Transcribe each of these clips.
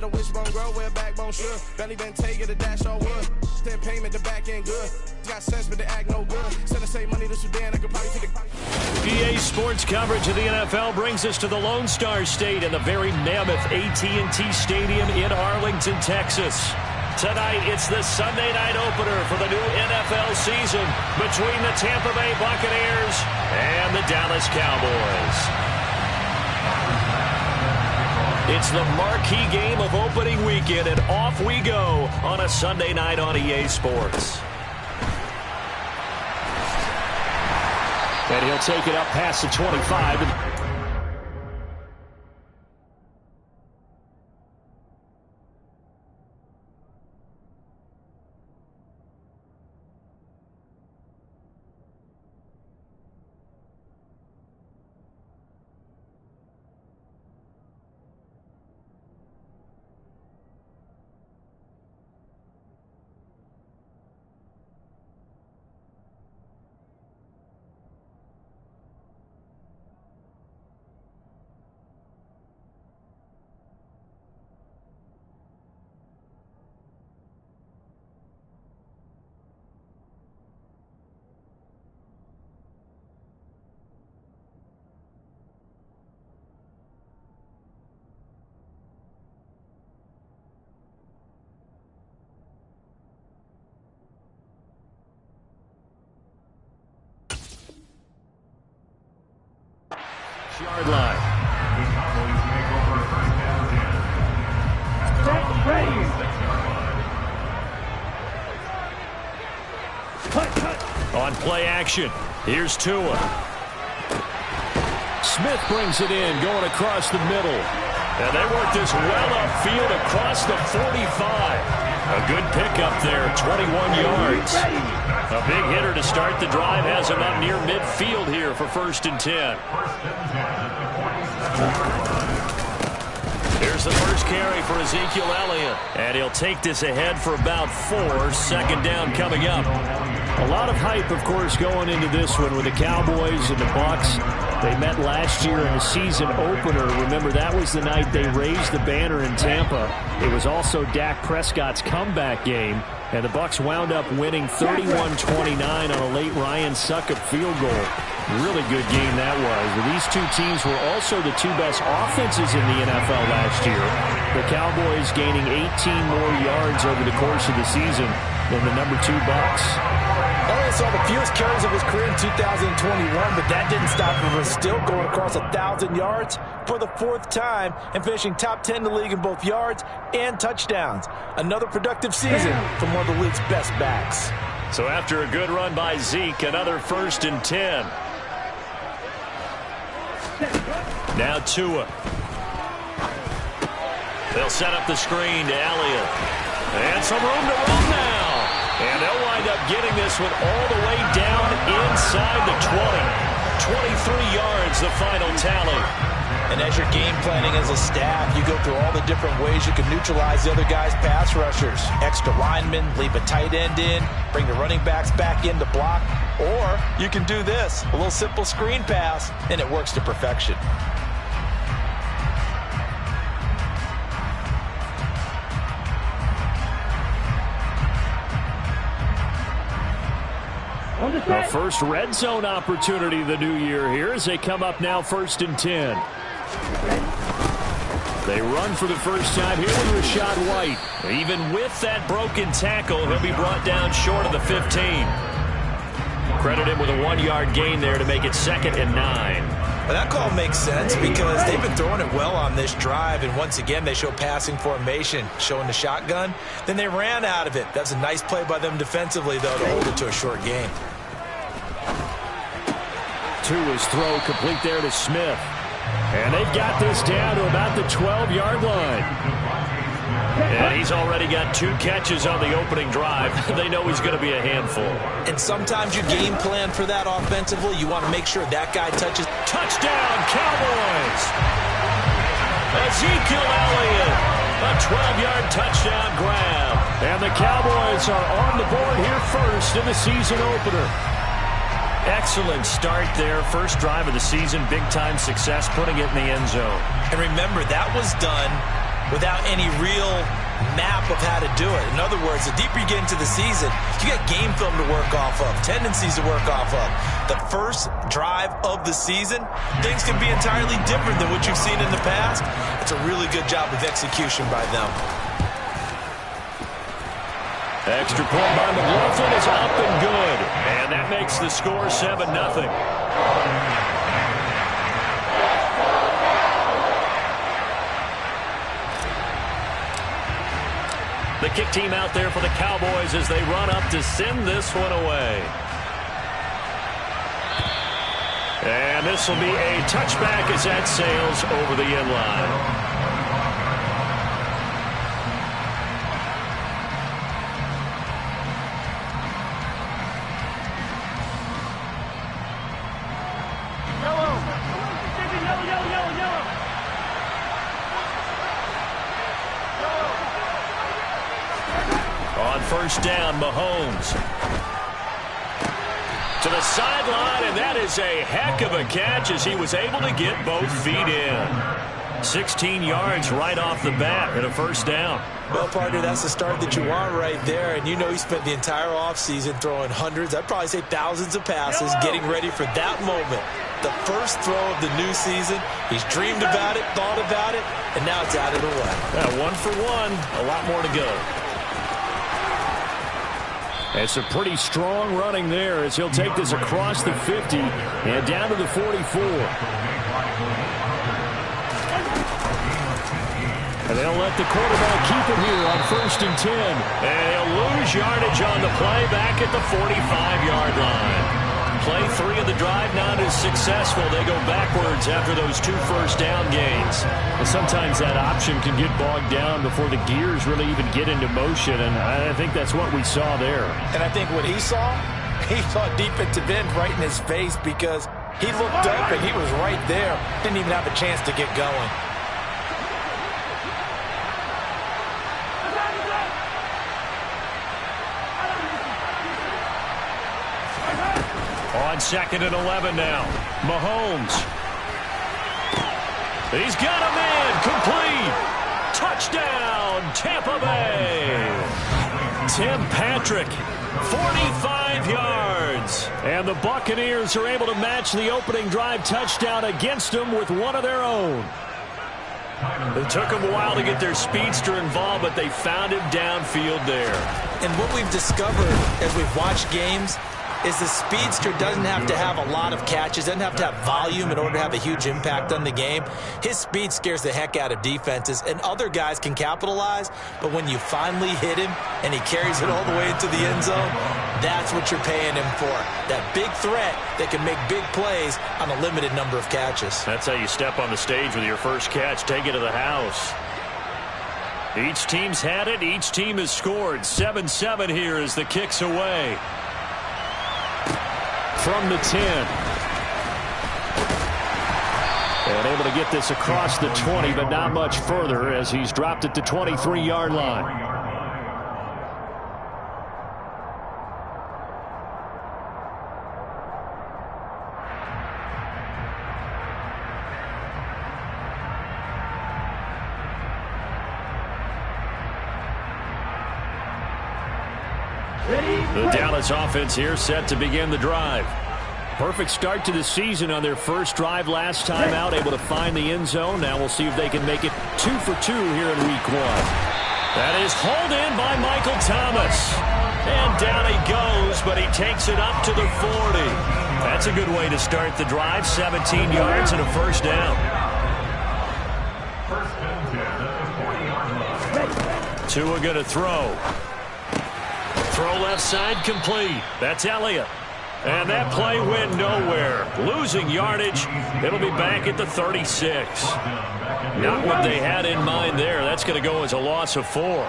The wishbone grow where backbone should. Belly been take it a dash on wood. Then payment the back end good. Got sense but the act no good. Send the same money to Sudan. I could probably take it. EA Sports coverage of the NFL brings us to the Lone Star State in the very mammoth AT&T Stadium in Arlington, Texas. Tonight, it's the Sunday night opener for the new NFL season between the Tampa Bay Buccaneers and the Dallas Cowboys. It's the marquee game of opening weekend, and off we go on a Sunday night on EA Sports. And he'll take it up past the 25. Yard line. On play action, here's Tua. Smith brings it in, going across the middle. And they work this well upfield across the 45. A good pickup there, 21 yards. A big hitter to start the drive, has him up near midfield here for 1st and 10. Here's the first carry for Ezekiel Elliott. And he'll take this ahead for about 4. 2nd down coming up. A lot of hype, of course, going into this one with the Cowboys and the Bucs. They met last year in the season opener. Remember, that was the night they raised the banner in Tampa. It was also Dak Prescott's comeback game. And the Bucs wound up winning 31-29 on a late Ryan Succop field goal. Really good game that was. These two teams were also the two best offenses in the NFL last year. The Cowboys gaining 18 more yards over the course of the season than the number 2 Bucs. Elliott saw the fewest carries of his career in 2021, but that didn't stop him from still going across 1,000 yards for the 4th time and finishing top 10 in the league in both yards and touchdowns. Another productive season from one of the league's best backs. So after a good run by Zeke, another 1st and 10. Now Tua. They'll set up the screen to Elliott. And some room to run now. And they'll wind up getting this one all the way down inside the 20. 23 yards, the final tally. And as you're game planning as a staff, you go through all the different ways you can neutralize the other guy's pass rushers. Extra linemen, leave a tight end in, bring the running backs back in to block. Or you can do this, a little simple screen pass, and it works to perfection. The first red zone opportunity of the new year here as they come up now 1st and 10. They run for the first time here with Rachaad White. Even with that broken tackle, he'll be brought down short of the 15. Credit him with a 1-yard gain there to make it 2nd and 9. Well, that call makes sense because they've been throwing it well on this drive, and once again they show passing formation, showing the shotgun. Then they ran out of it. That's a nice play by them defensively, though, to hold it to a short game. Tua's throw complete there to Smith. And they've got this down to about the 12-yard line. And he's already got 2 catches on the opening drive. They know he's going to be a handful. And sometimes you game plan for that offensively. You want to make sure that guy touches. Touchdown, Cowboys! Ezekiel Elliott, a 12-yard touchdown grab. And the Cowboys are on the board here first in the season opener. Excellent start there. First drive of the season. Big-time success, putting it in the end zone. And remember, that was done without any real map of how to do it. In other words, the deeper you get into the season, you got game film to work off of, tendencies to work off of. The first drive of the season, things can be entirely different than what you've seen in the past. It's a really good job of execution by them. Extra point by McLaughlin is up and good. And that makes the score 7-0. The kick team out there for the Cowboys as they run up to send this one away. And this will be a touchback as that sails over the end line. On first down, Mahomes to the sideline, and that is a heck of a catch as he was able to get both feet in. 16 yards right off the bat and a first down. Well, partner, that's the start that you want right there. And you know he spent the entire offseason throwing hundreds, I'd probably say thousands of passes, getting ready for that moment. The first throw of the new season. He's dreamed about it, thought about it, and now it's out of the way. 1 for 1, a lot more to go. It's a pretty strong running there as he'll take this across the 50 and down to the 44. And they'll let the quarterback keep it here on 1st and 10. And he'll lose yardage on the play back at the 45-yard line. Play 3 of the drive not as successful. They go backwards after those 2 first-down gains. And sometimes that option can get bogged down before the gears really even get into motion, and I think that's what we saw there. And I think what he saw defensive end right in his face because he looked up and he was right there. Didn't even have a chance to get going. On 2nd and 11 now. Mahomes. He's got a man. Complete. Touchdown, Tampa Bay. Tim Patrick, 45 yards. And the Buccaneers are able to match the opening drive touchdown against them with one of their own. It took them a while to get their speedster involved, but they found him downfield there. And what we've discovered as we've watched games is the speedster doesn't have to have a lot of catches, doesn't have to have volume in order to have a huge impact on the game. His speed scares the heck out of defenses, and other guys can capitalize, but when you finally hit him and he carries it all the way into the end zone, that's what you're paying him for. That big threat that can make big plays on a limited number of catches. That's how you step on the stage with your first catch. Take it to the house. Each team's had it. Each team has scored. 7-7 here as the kick's away. From the 10. And able to get this across the 20, but not much further as he's dropped at the 23-yard line. The Dallas offense here set to begin the drive. Perfect start to the season on their first drive last time out, able to find the end zone. Now we'll see if they can make it 2 for 2 here in week 1. That is hauled in by Michael Thomas. And down he goes, but he takes it up to the 40. That's a good way to start the drive. 17 yards and a first down. Tua going to throw. Throw left side complete. That's Elliott. And that play went nowhere. Losing yardage. It'll be back at the 36. Not what they had in mind there. That's going to go as a loss of 4.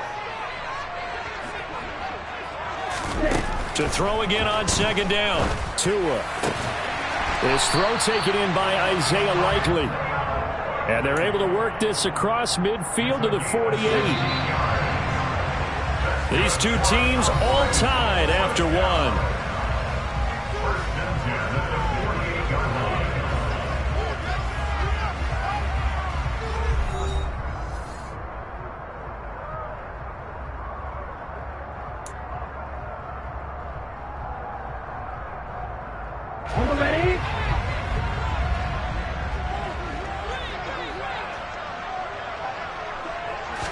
To throw again on 2nd down. Tua. His throw taken in by Isaiah Likely. And they're able to work this across midfield to the 48. These two teams all tied after 1.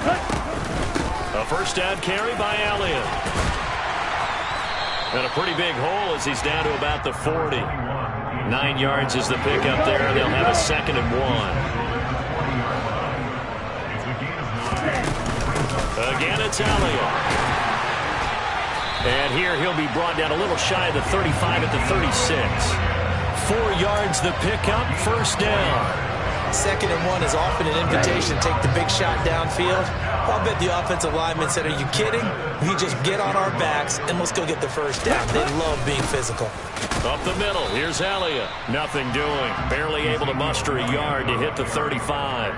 A first down carry by Elliott. And a pretty big hole as he's down to about the 40. 9 yards is the pickup there. They'll have a 2nd and 1. Again, it's Elliott. And here he'll be brought down a little shy of the 35 at the 36. 4 yards the pickup, first down. 2nd and 1 is often an invitation to take the big shot downfield. I'll bet the offensive lineman said, are you kidding? We just get on our backs and let's go get the first down. They love being physical. Up the middle, here's Elliott. Nothing doing. Barely able to muster a yard to hit the 35.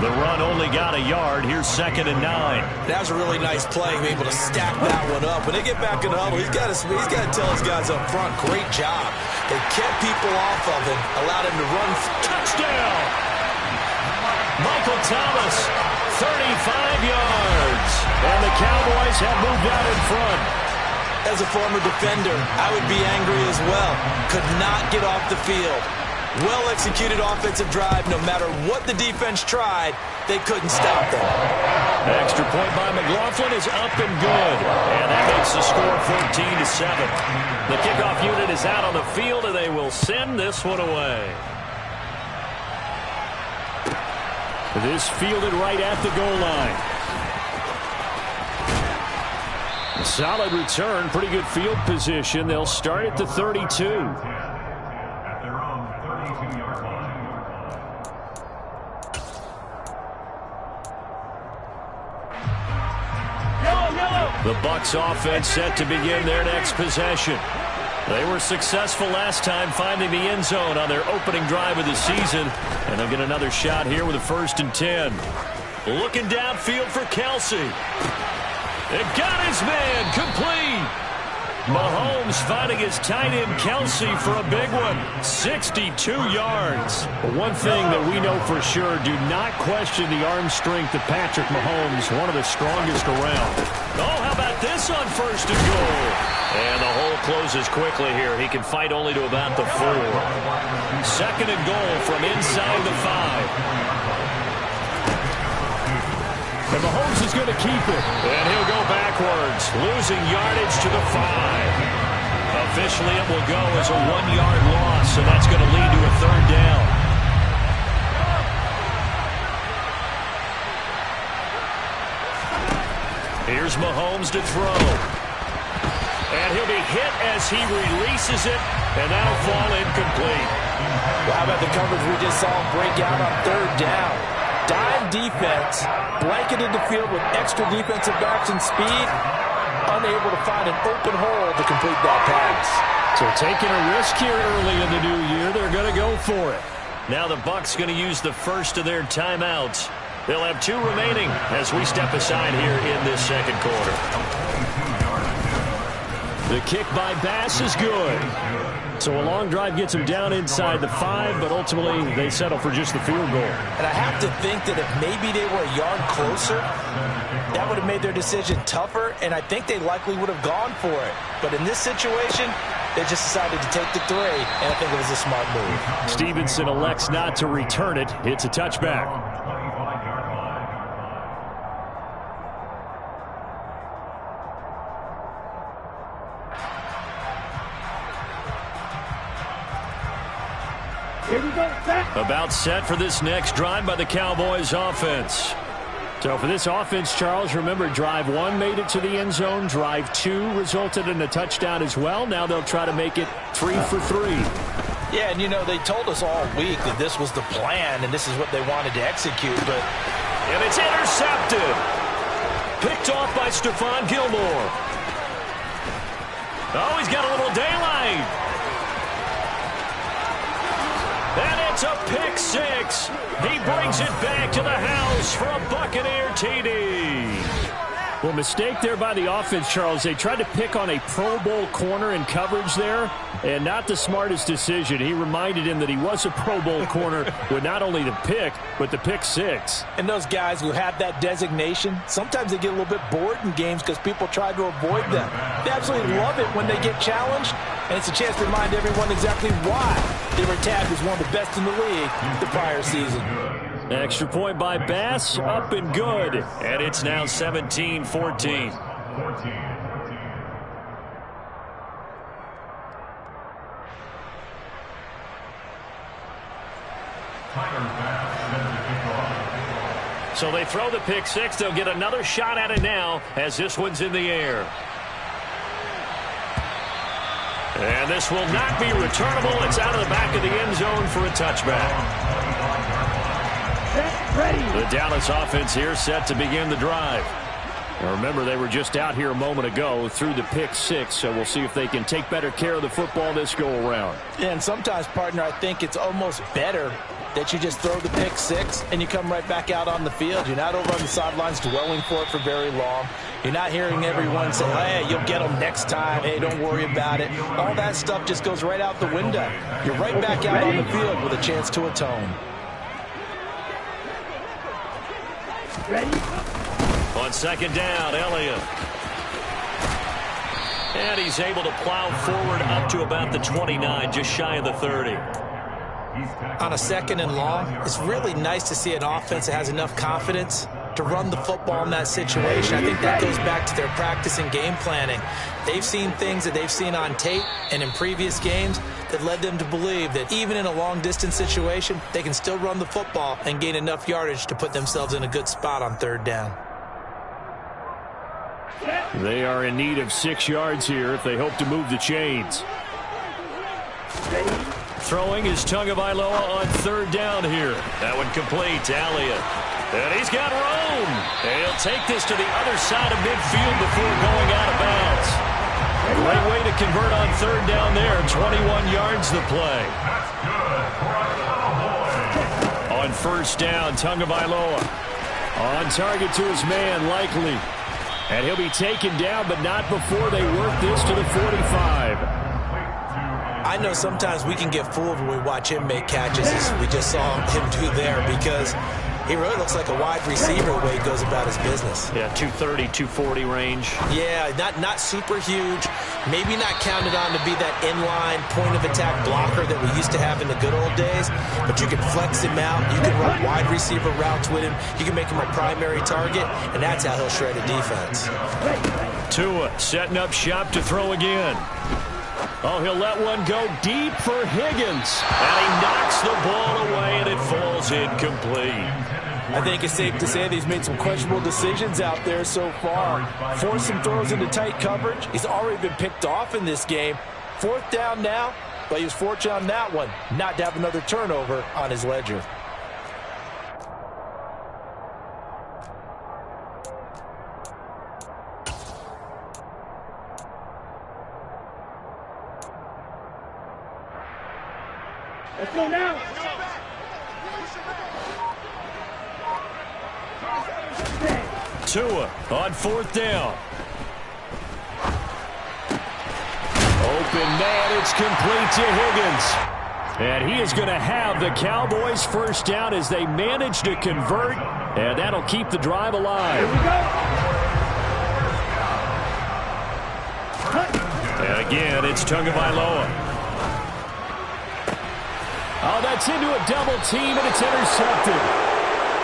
The run only got a yard. Here's 2nd and 9. That was a really nice play, being able to stack that one up. When they get back in the huddle, he's got to tell his guys up front, great job. They kept people off of him, allowed him to run. Touchdown! Michael Thomas, 35 yards. And the Cowboys have moved out in front. As a former defender, I would be angry as well. Could not get off the field. Well-executed offensive drive. No matter what the defense tried, they couldn't stop them. Extra point by McLaughlin is up and good. And that makes the score 14-7. The kickoff unit is out on the field, and they will send this one away. This fielded right at the goal line. Solid return, pretty good field position. They'll start at the 32. The Bucs offense set to begin their next possession. They were successful last time finding the end zone on their opening drive of the season. And they'll get another shot here with a 1st and 10. Looking downfield for Kelsey. It got his man complete. Mahomes finding his tight end Kelsey for a big one. 62 yards. One thing that we know for sure, do not question the arm strength of Patrick Mahomes, one of the strongest around. Oh, how about this on 1st and goal? And the hole closes quickly here. He can fight only to about the 4. 2nd and goal from inside the 5. And Mahomes is going to keep it. And he'll go backwards, losing yardage to the 5. Officially, it will go as a 1-yard loss, and that's going to lead to a 3rd down. Here's Mahomes to throw. And he'll be hit as he releases it, and that'll fall incomplete. Well, how about the coverage we just saw him break out on 3rd down? Dime defense, blanketed the field with extra defensive backs and speed, unable to find an open hole to complete that pass. So taking a risk here early in the new year, they're going to go for it. Now the Bucs going to use the first of their timeouts. They'll have 2 remaining as we step aside here in this 2nd quarter. The kick by Bass is good. So a long drive gets them down inside the 5, but ultimately they settle for just the field goal. And I have to think that if maybe they were a yard closer, that would have made their decision tougher, and I think they likely would have gone for it. But in this situation, they just decided to take the 3, and I think it was a smart move. Stevenson elects not to return it. It's a touchback. About set for this next drive by the Cowboys offense. So for this offense, Charles, remember, drive 1 made it to the end zone. Drive 2 resulted in a touchdown as well. Now they'll try to make it 3 for 3. Yeah, and you know, they told us all week that this was the plan and this is what they wanted to execute, but... And it's intercepted. Picked off by Stephon Gilmore. Oh, he's got a little daylight. And it's a pick 6. He brings it back to the house for a Buccaneer TD. Well, mistake there by the offense, Charles. They tried to pick on a Pro Bowl corner in coverage there, and not the smartest decision. He reminded him that he was a Pro Bowl corner with not only the pick, but the pick 6. And those guys who have that designation, sometimes they get a little bit bored in games because people try to avoid them. They absolutely love it when they get challenged, and it's a chance to remind everyone exactly why they were tagged as one of the best in the league the prior season. Extra point by Bass, up and good. And it's now 17-14. So they throw the pick six. They'll get another shot at it now as this one's in the air. And this will not be returnable. It's out of the back of the end zone for a touchback. The Dallas offense here set to begin the drive. Now remember, they were just out here a moment ago through the pick six, so we'll see if they can take better care of the football this go-around. Yeah, and sometimes, partner, I think it's almost better that you just throw the pick six and you come right back out on the field. You're not over on the sidelines dwelling for it for very long. You're not hearing everyone say, hey, you'll get them next time. Hey, don't worry about it. All that stuff just goes right out the window. You're right back out on the field with a chance to atone. Ready? On second down, Elliott. And he's able to plow forward up to about the 29, just shy of the 30. On a second and long, it's really nice to see an offense that has enough confidence to run the football in that situation. I think that goes back to their practice and game planning. They've seen things that they've seen on tape and in previous games that led them to believe that even in a long-distance situation, they can still run the football and gain enough yardage to put themselves in a good spot on third down. They are in need of 6 yards here if they hope to move the chains. Throwing is Tagovailoa on third down here. That one complete to Elliott. And he's got room. And he'll take this to the other side of midfield before going out of bounds. Great way to convert on third down there. 21 yards the play. On first down, Tagovailoa on target to his man, Likely. And he'll be taken down, but not before they work this to the 45. I know sometimes we can get fooled when we watch him make catches, as we just saw him do there, because he really looks like a wide receiver the way he goes about his business. Yeah, 230, 240 range. Yeah, not super huge. Maybe not counted on to be that inline point-of-attack blocker that we used to have in the good old days, but you can flex him out. You can run wide receiver routes with him. You can make him a primary target, and that's how he'll shred a defense. Tua setting up shop to throw again. Oh, he'll let one go deep for Higgins. And he knocks the ball away, and it falls incomplete. I think it's safe to say that he's made some questionable decisions out there so far. Forced some throws into tight coverage. He's already been picked off in this game. Fourth down now, but he was fortunate on that one not to have another turnover on his ledger. Let's go now. Tua on fourth down. Open man, it's complete to Higgins. And he is going to have the Cowboys first down as they manage to convert, and that'll keep the drive alive. Here we go. And again, it's Tagovailoa. Oh, that's into a double team, and it's intercepted.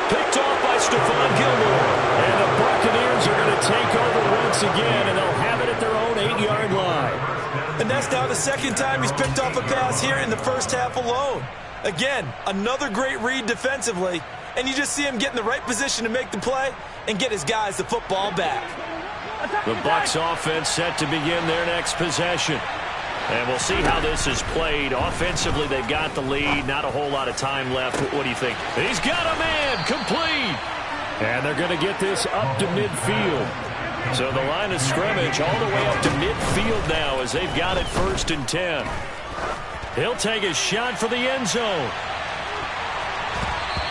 Picked off by Stephon Gilmore. And the Buccaneers are going to take over once again, and they'll have it at their own 8-yard line. And that's now the second time he's picked off a pass here in the first half alone. Again, another great read defensively, and you just see him get in the right position to make the play and get his guys the football back. The Bucs offense set to begin their next possession. And we'll see how this is played. Offensively, they've got the lead. Not a whole lot of time left. What do you think? He's got a man. Complete. And they're going to get this up to midfield. So the line of scrimmage all the way up to midfield now as they've got it 1st and 10. He'll take a shot for the end zone.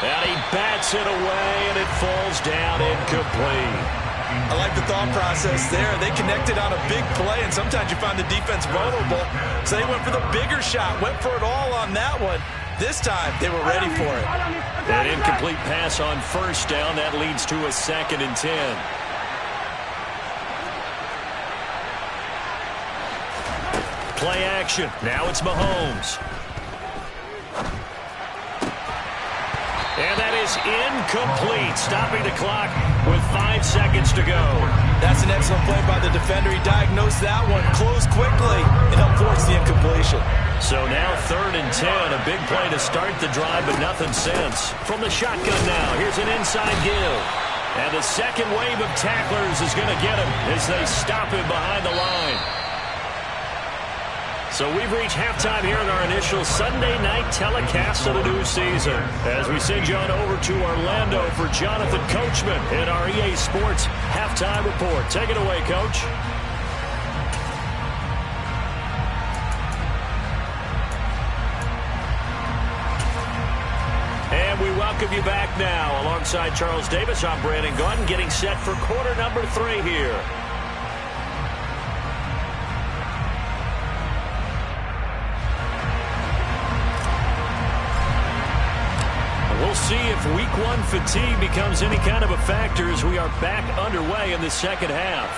And he bats it away, and it falls down incomplete. I like the thought process there. They connected on a big play, and sometimes you find the defense vulnerable. So they went for the bigger shot, went for it all on that one. This time, they were ready for it. An incomplete pass on first down. That leads to a 2nd and 10. Play action. Now it's Mahomes. And that is is incomplete, stopping the clock with 5 seconds to go. That's an excellent play by the defender. He diagnosed that one, closed quickly, and unforced the incompletion. So now 3rd and 10, a big play to start the drive, but nothing since. From the shotgun now, here's an inside give. And the second wave of tacklers is going to get him as they stop him behind the line. So we've reached halftime here in our initial Sunday night telecast of the new season. As we send you on over to Orlando for Jonathan Coachman in our EA Sports Halftime Report. Take it away, Coach. And we welcome you back now. Alongside Charles Davis, I'm Brandon Gaudin, getting set for quarter number 3 here. We'll see if week 1 fatigue becomes any kind of a factor as we are back underway in the second half.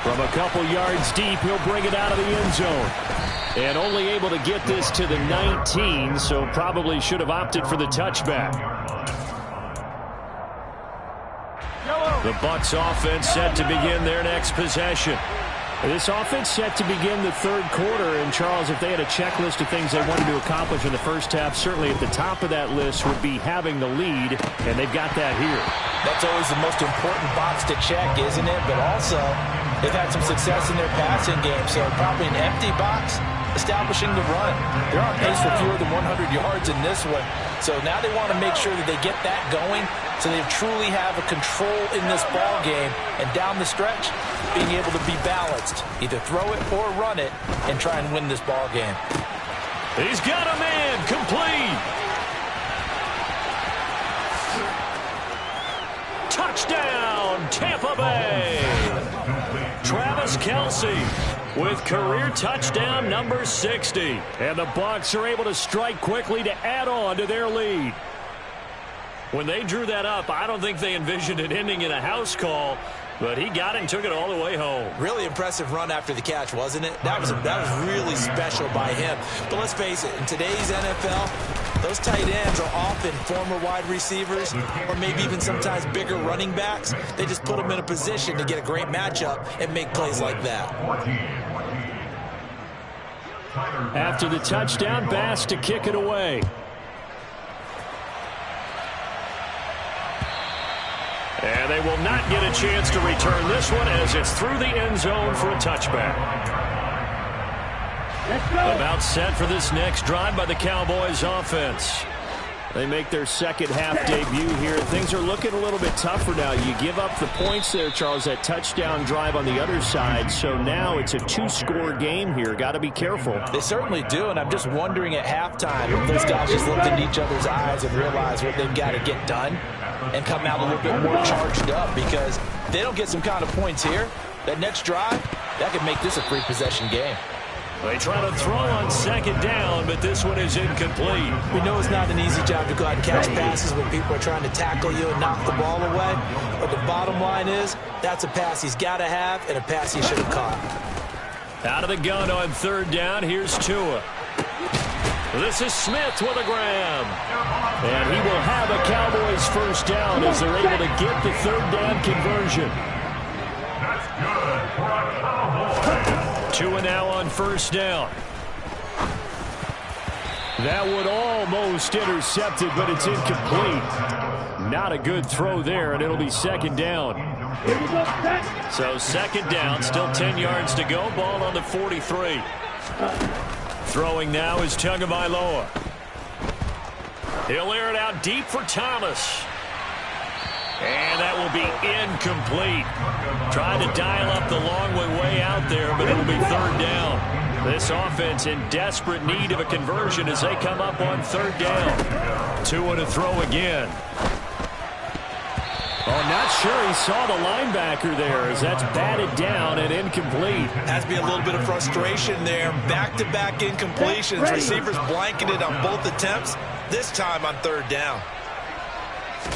From a couple yards deep, he'll bring it out of the end zone. And only able to get this to the 19, so probably should have opted for the touchback. The Bucs offense set to begin their next possession. This offense set to begin the 3rd quarter, and Charles, if they had a checklist of things they wanted to accomplish in the first half, certainly at the top of that list would be having the lead, and they've got that here. That's always the most important box to check, isn't it? But also, they've had some success in their passing game, so probably an empty box, establishing the run. They're on pace for fewer than 100 yards in this one, so now they want to make sure that they get that going so they truly have a control in this ball game, and down the stretch, being able to be balanced, either throw it or run it, and try and win this ball game. He's got a man complete. Touchdown, Tampa Bay. Travis Kelce with career touchdown number 60. And the Bucs are able to strike quickly to add on to their lead. When they drew that up, I don't think they envisioned it ending in a house call, but he got it and took it all the way home. Really impressive run after the catch, wasn't it? That was really special by him. But let's face it, in today's NFL, those tight ends are often former wide receivers or maybe even sometimes bigger running backs. They just put them in a position to get a great matchup and make plays like that. After the touchdown, Bass to kick it away. And they will not get a chance to return this one as it's through the end zone for a touchback. Let's go. About set for this next drive by the Cowboys offense. They make their second half debut here. Things are looking a little bit tougher now. You give up the points there, Charles, that touchdown drive on the other side. So now it's a 2-score game here. Got to be careful. They certainly do, and I'm just wondering at halftime if those guys just looked into each other's eyes and realized what they've got to get done and come out a little bit more charged up, because if they don't get some kind of points here, that next drive, that could make this a free possession game. They try to throw on second down, but this one is incomplete. We know it's not an easy job to go out and catch passes when people are trying to tackle you and knock the ball away. But the bottom line is, that's a pass he's got to have and a pass he should have caught. Out of the gun on 3rd down, here's Tua. This is Smith with a grab. And he will have a Cowboys first down as they're able to get the 3rd down conversion. Tua now on 1st down. That one almost intercepted, but it's incomplete. Not a good throw there, and it'll be 2nd down. So 2nd down, still 10 yards to go. Ball on the 43. Throwing now is Tagovailoa. He'll air it out deep for Thomas. And that will be incomplete. Tried to dial up the long way out there, but it'll be 3rd down. This offense in desperate need of a conversion as they come up on 3rd down. Tua to throw again. Oh, not sure he saw the linebacker there as that's batted down and incomplete. Has to be a little bit of frustration there. Back-to-back incompletions. Receivers blanketed on both attempts, this time on 3rd down.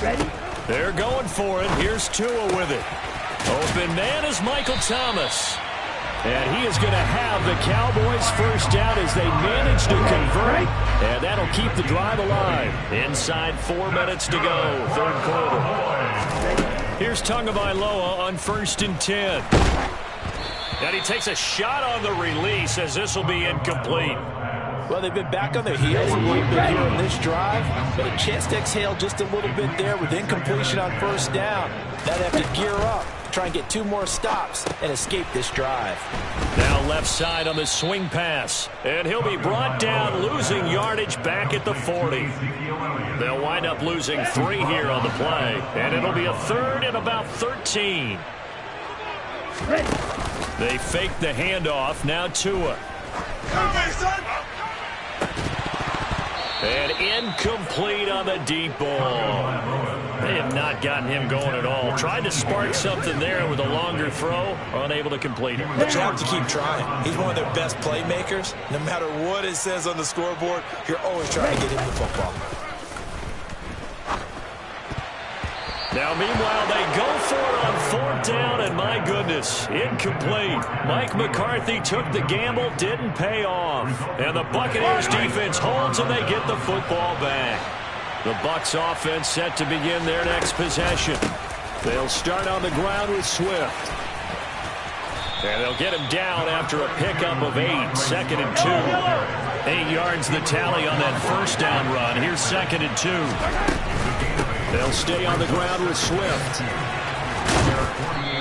Ready? They're going for it. Here's Tua with it. Open man is Michael Thomas. And he is going to have the Cowboys first down as they manage to convert. And that'll keep the drive alive. Inside 4 minutes to go, third quarter. Here's Tagovailoa on 1st and 10. And he takes a shot on the release as this will be incomplete. Well, they've been back on their heels a little bit here on this drive, but a chance to exhale just a little bit there with incompletion on 1st down. Now they have to gear up, try and get 2 more stops and escape this drive. Now left side on the swing pass, and he'll be brought down, losing yardage back at the 40. They'll wind up losing 3 here on the play, and it'll be a 3rd and about 13. They fake the handoff, now Tua. And incomplete on the deep ball. They have not gotten him going at all. Tried to spark something there with a longer throw, unable to complete it. But you have to keep trying. He's one of their best playmakers. No matter what it says on the scoreboard, you're always trying to get him the football. Now, meanwhile, they go for it on 4th down, and my goodness, incomplete. Mike McCarthy took the gamble, didn't pay off. And the Buccaneers defense holds, and they get the football back. The Bucs offense set to begin their next possession. They'll start on the ground with Swift. And they'll get him down after a pickup of 8, 2nd and 2. 8 yards the tally on that 1st down run. Here's 2nd and 2. They'll stay on the ground with Swift.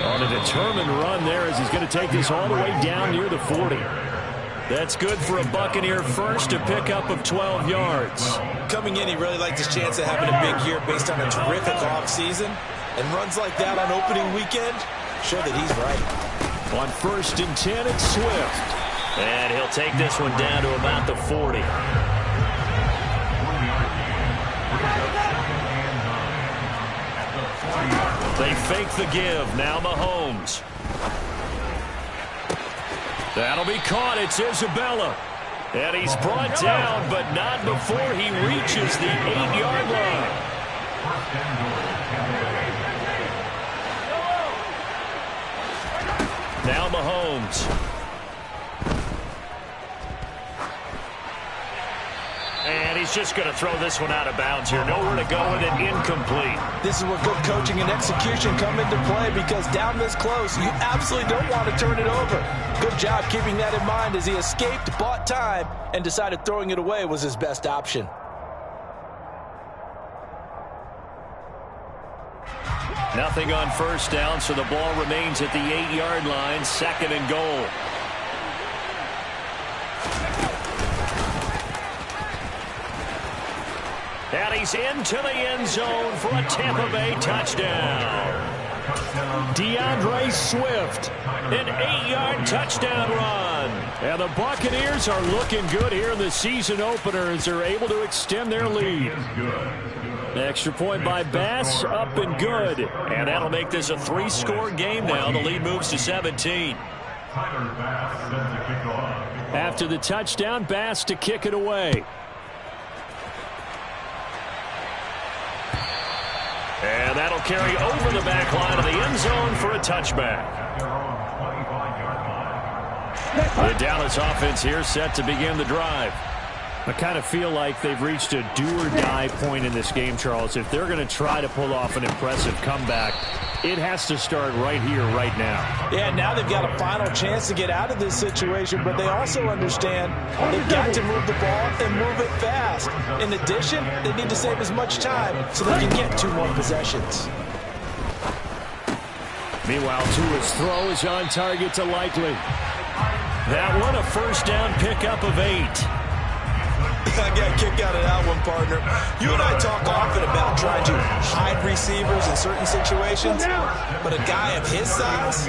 On a determined run there as he's going to take this all the way down near the 40. That's good for a Buccaneer first, a pickup of 12 yards. Coming in, he really liked his chance of having a big year based on a terrific offseason. And runs like that on opening weekend show that he's right. On 1st and 10, it's Swift. And he'll take this one down to about the 40. They fake the give. Now Mahomes. That'll be caught. It's Isabella. And he's brought down, but not before he reaches the 8-yard line. Now Mahomes. And he's just going to throw this one out of bounds here. Nowhere to go with it. Incomplete. This is where good coaching and execution come into play, because down this close, you absolutely don't want to turn it over. Good job keeping that in mind as he escaped, bought time, and decided throwing it away was his best option. Nothing on 1st down, so the ball remains at the 8-yard line. 2nd and goal. And he's into the end zone for a Tampa Bay touchdown. DeAndre Swift, an 8-yard touchdown run. And the Buccaneers are looking good here in the season opener as they're able to extend their lead. Extra point by Bass, up and good. And that'll make this a 3-score game now. The lead moves to 17. After the touchdown, Bass to kick it away. And that'll carry over the back line of the end zone for a touchback. The Dallas offense here set to begin the drive. I kind of feel like they've reached a do-or-die point in this game, Charles. If they're going to try to pull off an impressive comeback, it has to start right here, right now. Yeah, now they've got a final chance to get out of this situation, but they also understand they've got to move the ball and move it fast. In addition, they need to save as much time so they can get 2 more possessions. Meanwhile, Tua's throw is on target to Likely. That one, a 1st down pickup of 8. I got a kick out of that one, partner. You and I talk often about trying to hide receivers in certain situations, but a guy of his size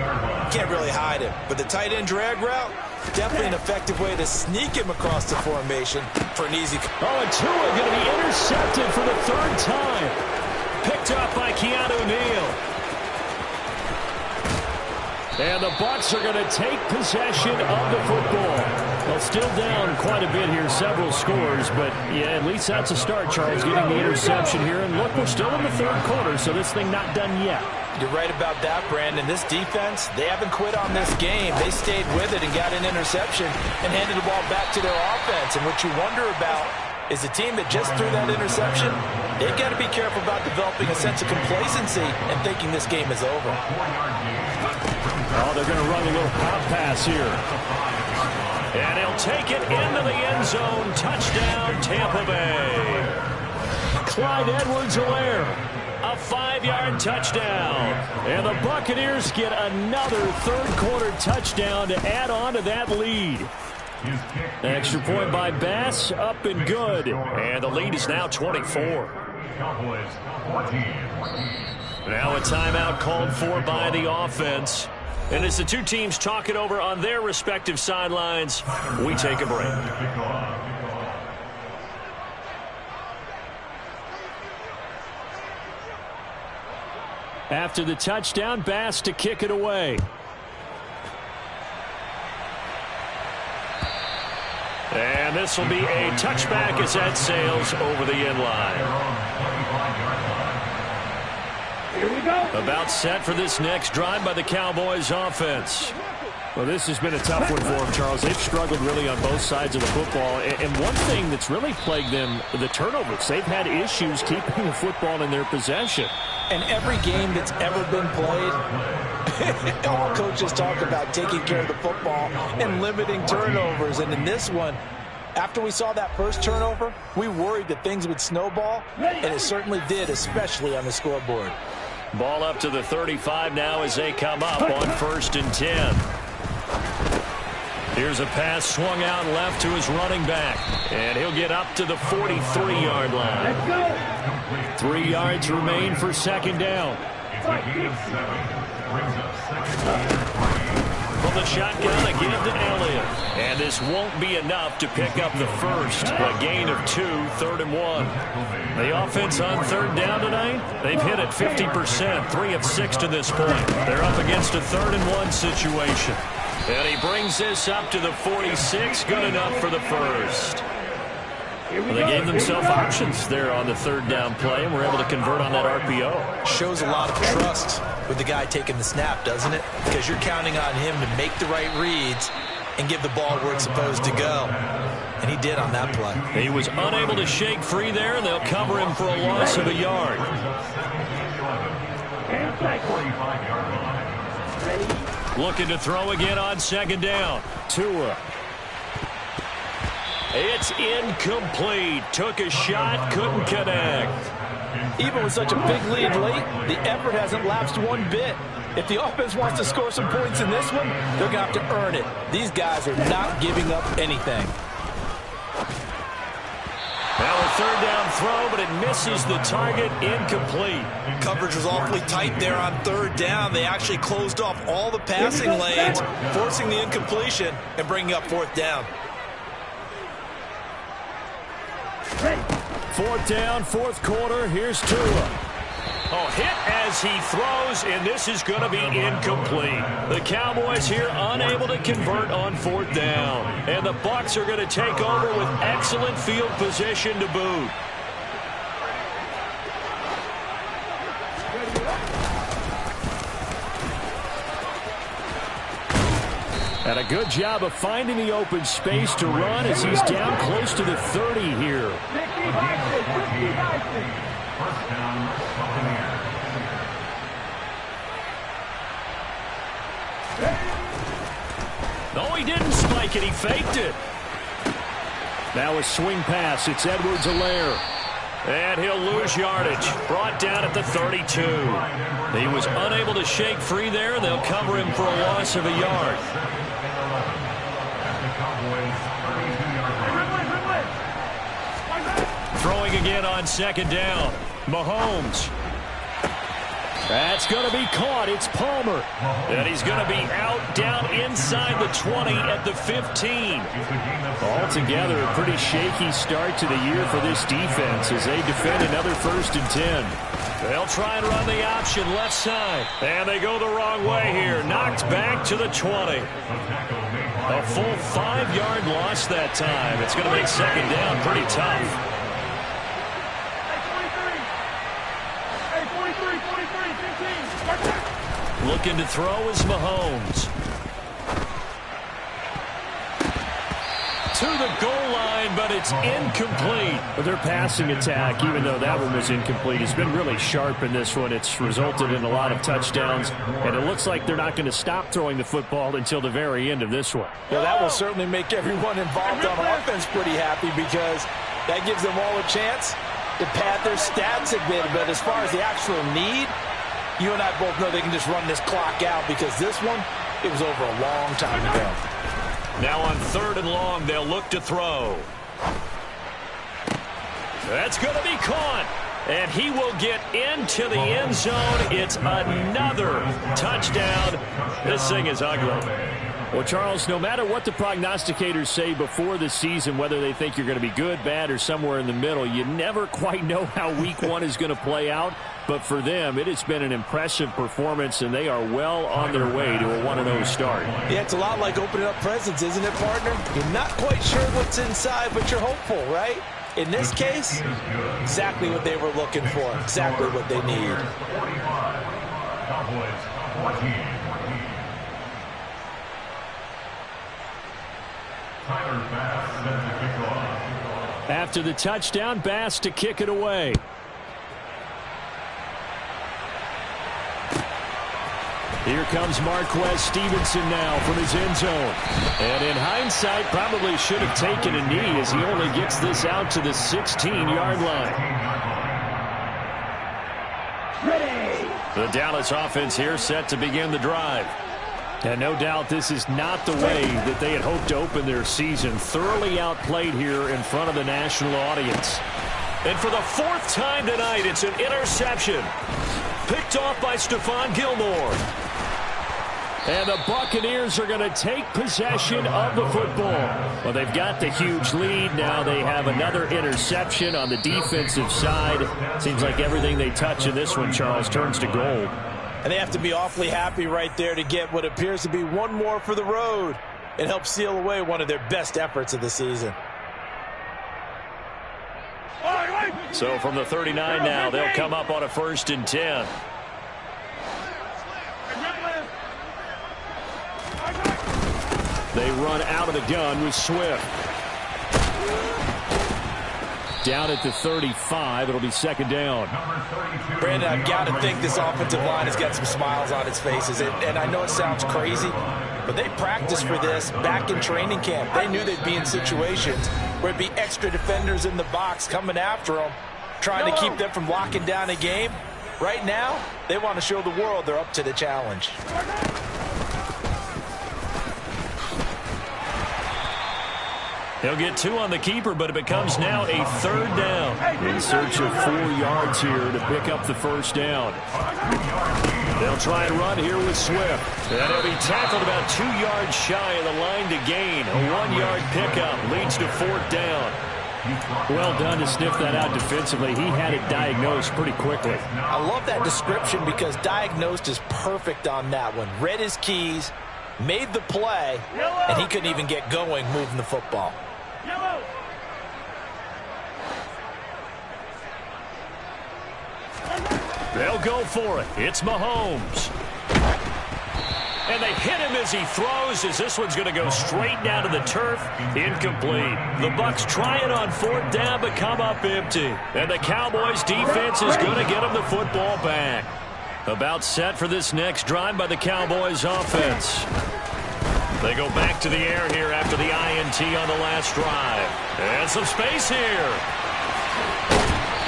can't really hide him. But the tight end drag route, definitely an effective way to sneak him across the formation for an easy. Oh, and Tua going to be intercepted for the 3rd time. Picked up by Keanu Neal. And the Bucs are going to take possession of the football. Well, still down quite a bit here, several scores, but yeah, at least that's a start, Charles, getting the interception here. And look, we're still in the 3rd quarter, so this thing not done yet. You're right about that, Brandon. This defense, they haven't quit on this game. They stayed with it and got an interception and handed the ball back to their offense. And what you wonder about is a team that just threw that interception, they've got to be careful about developing a sense of complacency and thinking this game is over. Oh, they're going to run a little pop pass here. And he'll take it into the end zone. Touchdown, Tampa Bay. Clyde Edwards-Helaire. A 5-yard touchdown. And the Buccaneers get another third-quarter touchdown to add on to that lead. Extra point by Bass, up and good. And the lead is now 24. Now a timeout called for by the offense. And as the two teams talk it over on their respective sidelines, we take a break. After the touchdown, Bass to kick it away. And this will be a touchback as that sails over the end line. Here we go. About set for this next drive by the Cowboys offense. Well, this has been a tough one for them, Charles. They've struggled really on both sides of the football. And one thing that's really plagued them, the turnovers. They've had issues keeping the football in their possession. And every game that's ever been played, all coaches talk about taking care of the football and limiting turnovers. And in this one, after we saw that first turnover, we worried that things would snowball, and it certainly did, especially on the scoreboard. Ball up to the 35 now as they come up on 1st and 10. Here's a pass swung out left to his running back. And he'll get up to the 43-yard line. Let's go. 3 yards remain for second down. From the shotgun again to Elliott. And this won't be enough to pick up the first. A gain of 2, 3rd and 1. The offense on 3rd down tonight, they've hit it 50%, 3 of 6 to this point. They're up against a 3rd and 1 situation. And he brings this up to the 46, good enough for the first. Well, they gave themselves options there on the 3rd down play, and were able to convert on that RPO. Shows a lot of trust with the guy taking the snap, doesn't it? Because you're counting on him to make the right reads and give the ball where it's supposed to go. And he did on that play. He was unable to shake free there, and they'll cover him for a loss of a yard. Looking to throw again on 2nd down. Tua. It's incomplete. Took a shot, couldn't connect. Even with such a big lead late, the effort hasn't lapsed one bit. If the offense wants to score some points in this one, they're going to have to earn it. These guys are not giving up anything. Now a 3rd down throw, but it misses the target, incomplete. Coverage was awfully tight there on 3rd down. They actually closed off all the passing lanes, forcing the incompletion and bringing up 4th down. 4th down, 4th quarter. Here's Tua. Oh, hit as he throws, and this is going to be incomplete. The Cowboys here unable to convert on 4th down. And the Bucs are going to take over with excellent field position to boot. And a good job of finding the open space to run as he's down close to the 30 here. No, he didn't spike it. He faked it. Now a swing pass. It's Edwards-Helaire. And he'll lose yardage. Brought down at the 32. He was unable to shake free there. They'll cover him for a loss of a yard. Throwing again on 2nd down. Mahomes. That's going to be caught. It's Palmer. And he's going to be out down inside the 20 at the 15. Altogether, a pretty shaky start to the year for this defense as they defend another 1st and 10. They'll try and run the option left side. And they go the wrong way here. Knocked back to the 20. A full 5-yard loss that time. It's going to make 2nd down pretty tough. Hey, 43, 15. Looking to throw is Mahomes. To the goal line, but it's incomplete. But their passing attack, even though that one was incomplete, has been really sharp in this one. It's resulted in a lot of touchdowns, and it looks like they're not going to stop throwing the football until the very end of this one. Well, that will certainly make everyone involved on offense pretty happy, because that gives them all a chance to pad their stats a bit. But as far as the actual need, you and I both know they can just run this clock out, because this one, it was over a long time ago. Now on 3rd and long, they'll look to throw. That's going to be caught. And he will get into the end zone. It's another touchdown. This thing is ugly. Well, Charles, no matter what the prognosticators say before the season, whether they think you're going to be good, bad, or somewhere in the middle, you never quite know how week 1 is going to play out. But for them, it has been an impressive performance, and they are well on their way to a 1-0 start. Yeah, it's a lot like opening up presents, isn't it, partner? You're not quite sure what's inside, but you're hopeful, right? In this case, exactly what they were looking for, exactly what they need. Cowboys 14. Tyler Bass sends the kickoff. After the touchdown, Bass to kick it away. Here comes Marquez Stevenson now from his end zone. And in hindsight, probably should have taken a knee, as he only gets this out to the 16-yard line. Ready. The Dallas offense here set to begin the drive. And no doubt this is not the way that they had hoped to open their season. Thoroughly outplayed here in front of the national audience. And for the 4th time tonight, it's an interception. Picked off by Stephon Gilmore. And the Buccaneers are going to take possession of the football. Well, they've got the huge lead. Now they have another interception on the defensive side. Seems like everything they touch in this one, Charles, turns to gold. And they have to be awfully happy right there to get what appears to be one more for the road. It helps seal away one of their best efforts of the season. So from the 39 now, they'll come up on a 1st and 10. They run out of the gun with Swift. Down at the 35, it'll be 2nd down. Brandon, I've got to think this offensive line has got some smiles on its faces. And I know it sounds crazy, but they practiced for this back in training camp. They knew they'd be in situations where it'd be extra defenders in the box coming after them, trying to keep them from locking down a game. Right now, they want to show the world they're up to the challenge. He'll get 2 on the keeper, but it becomes now a 3rd down. In search of 4 yards here to pick up the 1st down. They'll try and run here with Swift. And he'll be tackled about 2 yards shy of the line to gain. A 1-yard pickup leads to 4th down. Well done to sniff that out defensively. He had it diagnosed pretty quickly. I love that description, because diagnosed is perfect on that one. Read his keys, made the play, and he couldn't even get going moving the football. They'll go for it. It's Mahomes. And they hit him as he throws, as this one's going to go straight down to the turf. Incomplete. The Bucs try it on 4th down, but come up empty. And the Cowboys defense is going to get them the football back. About set for this next drive by the Cowboys offense. They go back to the air here after the INT on the last drive. And some space here.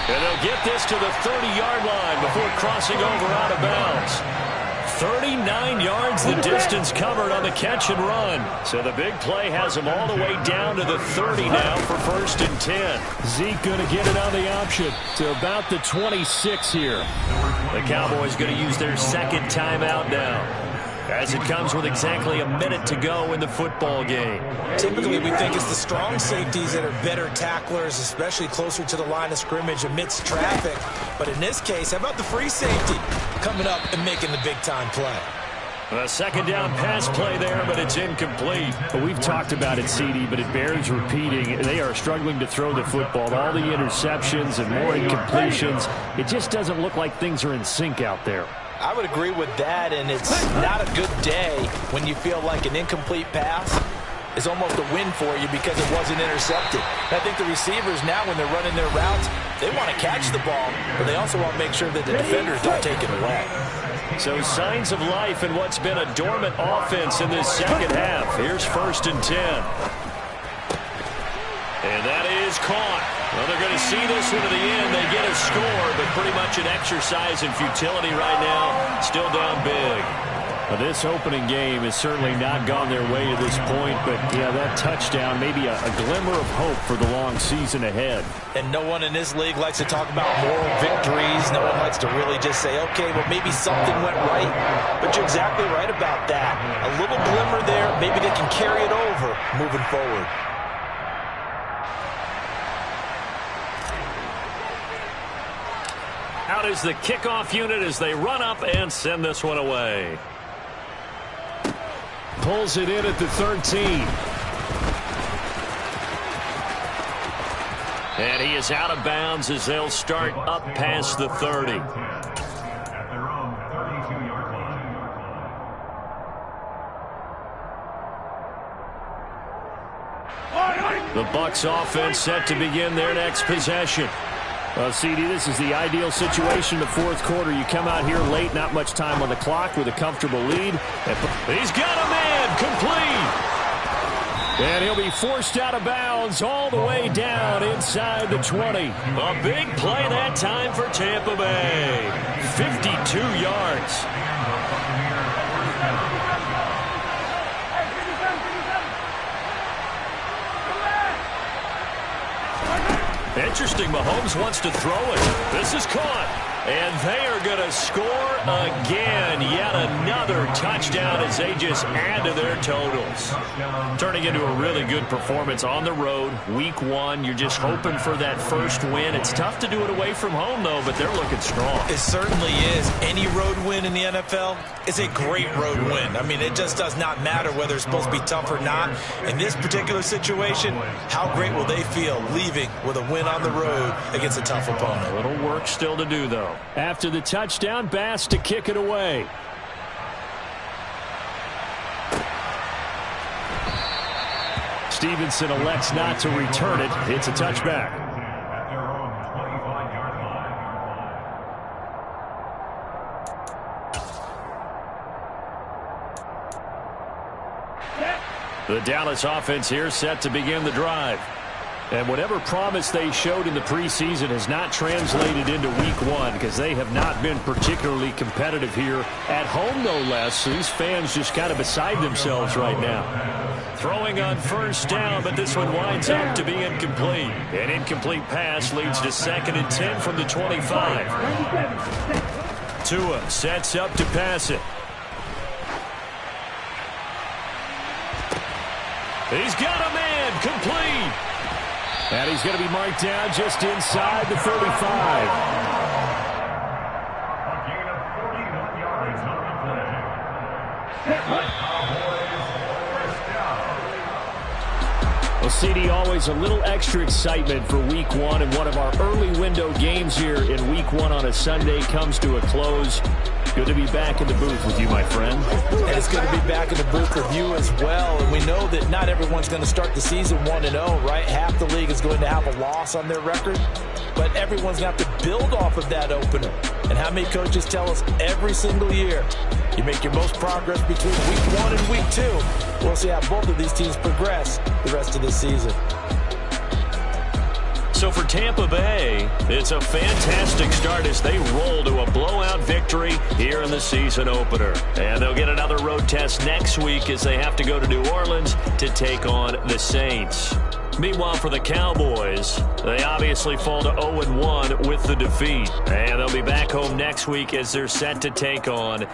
And they'll get this to the 30-yard line before crossing over out of bounds. 39 yards the distance covered on the catch and run. So the big play has them all the way down to the 30 now for 1st and 10. Zeke going to get it on the option to about the 26 here. The Cowboys going to use their 2nd timeout now, as it comes with exactly a minute to go in the football game. Typically, we think it's the strong safeties that are better tacklers, especially closer to the line of scrimmage amidst traffic. But in this case, how about the free safety coming up and making the big-time play? A 2nd down pass play there, but it's incomplete. Well, we've talked about it, CD, but it bears repeating. They are struggling to throw the football. All the interceptions and more incompletions. It just doesn't look like things are in sync out there. I would agree with that, and it's not a good day when you feel like an incomplete pass is almost a win for you because it wasn't intercepted. And I think the receivers now, when they're running their routes, they want to catch the ball, but they also want to make sure that the defenders don't take it away. So signs of life in what's been a dormant offense in this second half. Here's 1st and 10. And that is caught. Well, they're going to see this one to the end. They get a score, but pretty much an exercise in futility right now. Still down big. Well, this opening game has certainly not gone their way to this point, but yeah, that touchdown, maybe a glimmer of hope for the long season ahead. And no one in this league likes to talk about moral victories. No one likes to really just say, okay, well, maybe something went right. But you're exactly right about that. A little glimmer there. Maybe they can carry it over moving forward. Out is the kickoff unit as they run up and send this one away. Pulls it in at the 13. And he is out of bounds as they'll start up past the 30. At their own 32-yard line. The Bucs offense set to begin their next possession. Well, CD, this is the ideal situation in the fourth quarter. You come out here late, not much time on the clock with a comfortable lead. He's got a man, complete. And he'll be forced out of bounds all the way down inside the 20. A big play that time for Tampa Bay. 52 yards. Interesting, Mahomes wants to throw it. This is caught. And they are going to score again. Yet another touchdown as they just add to their totals. Turning into a really good performance on the road. Week 1, you're just hoping for that first win. It's tough to do it away from home, though, but they're looking strong. It certainly is. Any road win in the NFL is a great road win. I mean, it just does not matter whether it's supposed to be tough or not. In this particular situation, how great will they feel leaving with a win on the road against a tough opponent? A little work still to do, though. After the touchdown, Bass to kick it away. Stevenson elects not to return it. It's a touchback. At their own 25-yard line. The Dallas offense here set to begin the drive. And whatever promise they showed in the preseason has not translated into week 1 because they have not been particularly competitive here at home, no less. These fans just kind of beside themselves right now. Throwing on first down, but this one winds up to be incomplete. An incomplete pass leads to 2nd and 10 from the 25. Tua sets up to pass it. He's got a man, complete. And he's going to be marked down just inside the 35. A gain of 41 yards on the play. Well, CD, always a little extra excitement for week 1, and one of our early window games here in week 1 on a Sunday comes to a close. Good to be back in the booth with you, my friend. And it's good to be back in the booth with you as well. And we know that not everyone's going to start the season 1-0, right? Half the league is going to have a loss on their record. But everyone's going to have to build off of that opener. And how many coaches tell us every single year, you make your most progress between week 1 and week 2. We'll see how both of these teams progress the rest of the season. So for Tampa Bay, it's a fantastic start as they roll to a blowout victory here in the season opener. And they'll get another road test next week as they have to go to New Orleans to take on the Saints. Meanwhile, for the Cowboys, they obviously fall to 0-1 with the defeat. And they'll be back home next week as they're set to take on the